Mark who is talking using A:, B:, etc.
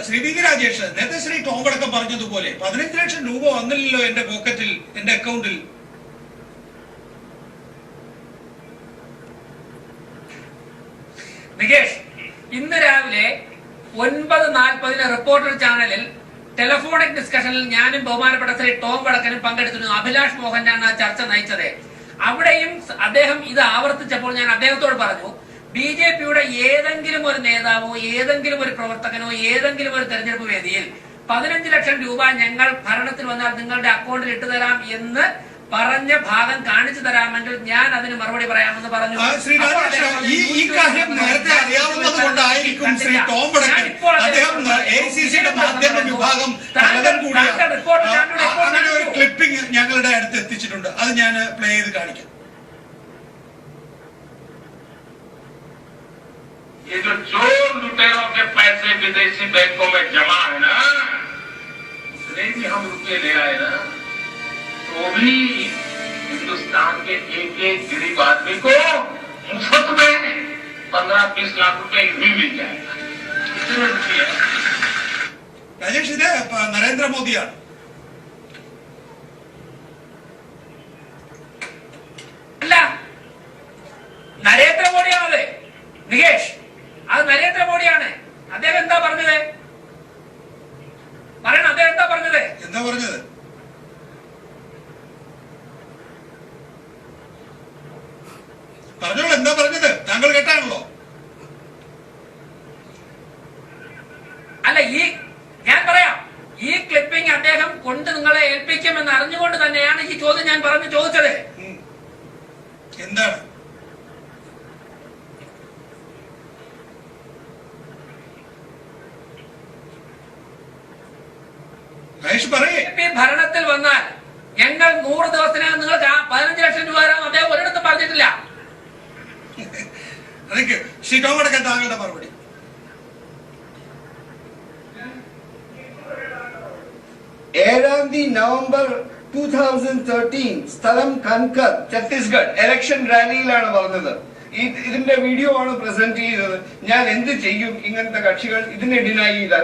A: Shri V K Rajesh, നേരത്തെ Shri Tom വടക്കം പറഞ്ഞതുപോലെ 15 ലക്ഷം രൂപ വന്നില്ലല്ലോ എന്റെ പോക്കറ്റിൽ, എന്റെ അക്കൗണ്ടിൽ.
B: നികേഷ്, ഇന്ന് രാവിലെ 9:40 റിപ്പോർട്ടർ ചാനലിൽ ടെലിഫോണിക് ഡിസ്കഷനിൽ ഞാനും ബഹുമാനപ്പെട്ട ശ്രീ ടോം വടക്കനും പങ്കെടുത്തിരുന്നു. അഭിലാഷ് മോഹനാണ് ആ ചർച്ച നയിച്ചത്. അവിടെയും അദ്ദേഹം ഇത് ആവർത്തിച്ചപ്പോൾ ഞാൻ അദ്ദേഹത്തോട് പറഞ്ഞു, ബിജെപിയുടെ ഏതെങ്കിലും ഒരു നേതാവോ ഏതെങ്കിലും ഒരു പ്രവർത്തകനോ ഏതെങ്കിലും ഒരു തെരഞ്ഞെടുപ്പ് വേദിയിൽ 15 ലക്ഷം രൂപ ഞങ്ങൾ ഭരണത്തിൽ വന്നാൽ നിങ്ങളുടെ അക്കൗണ്ടിൽ ഇട്ടുതരാം എന്ന് പറഞ്ഞ ഭാഗം കാണിച്ചു തരാമെങ്കിൽ ഞാൻ അതിന് മറുപടി പറയാമെന്ന് പറഞ്ഞു.
A: ശ്രീ രാജേഷ്, ഈ കാര്യം നേരത്തെ അറിയാവുന്നത് കൊണ്ടായിരിക്കും ശ്രീ ടോം വടക്കൻ അദ്ദേഹം എഐസിസിയുടെ മാധ്യമ വിഭാഗം തലവൻ കൂടിയാണ്. അങ്ങനെ ഒരു ക്ലിപ്പിംഗ് ഞങ്ങളുടെ അടുത്ത് എത്തിച്ചിട്ടുണ്ട്. അത് ഞാൻ പ്ലേ ചെയ്ത് കാണിക്കാം.
C: ये जो चोर लुटेरों के पैसे विदेशी बैंकों में जमा है ना, उसने भी हम रुपये ले आए ना, तो भी हिंदुस्तान के एक गरीब आदमी को मुफ्त में 15-20 लाख रुपए भी मिल जाएगा. कितने रुपये?
A: രാജേഷ്, ഇത് നരേന്ദ്രമോദിയാണ്.
B: അല്ല, നരേന്ദ്രമോദിയാണത്. നികേഷ്, അത് നരേന്ദ്രമോദിയാണ്. അദ്ദേഹം എന്താ പറഞ്ഞത്? പറയണം, അദ്ദേഹം എന്താ പറഞ്ഞത്?
A: എന്താ പറഞ്ഞത്? പറഞ്ഞോളൂ, എന്താ പറഞ്ഞത്? താങ്കൾ കേട്ടാണല്ലോ.
B: അല്ല, ഞാൻ പറയാം, ഈ ക്ലിപ്പിംഗ് അദ്ദേഹം കൊണ്ട് നിങ്ങളെ ഏൽപ്പിക്കുമെന്ന് അറിഞ്ഞുകൊണ്ട് തന്നെയാണ് ഈ ചോദ്യം ഞാൻ ചോദിച്ചത്.
A: എന്താണ്?
B: ഭരണത്തിൽ വന്നാൽ ഞങ്ങൾ 100 ദിവസത്തിനകം നിങ്ങൾക്ക് 15 ലക്ഷം രൂപ തരാം അദ്ദേഹം ഒരിടത്തും പറഞ്ഞിട്ടില്ല.
A: ശ്രീ ടോം വടക്കൻ, താങ്കളുടെ മറുപടി.
D: November 2013 സ്ഥലം കൻകർ, ഛത്തീസ്ഗഡ് ഇലക്ഷൻ റാലിയിലാണ് പറഞ്ഞത്. ഇതിന്റെ വീഡിയോ ആണ് പ്രസന്റ് ചെയ്തത്. ഞാൻ എന്ത് ചെയ്യും ഇങ്ങനത്തെ കക്ഷികൾ ഇതിനെ ഡിനൈ ചെയ്താൽ?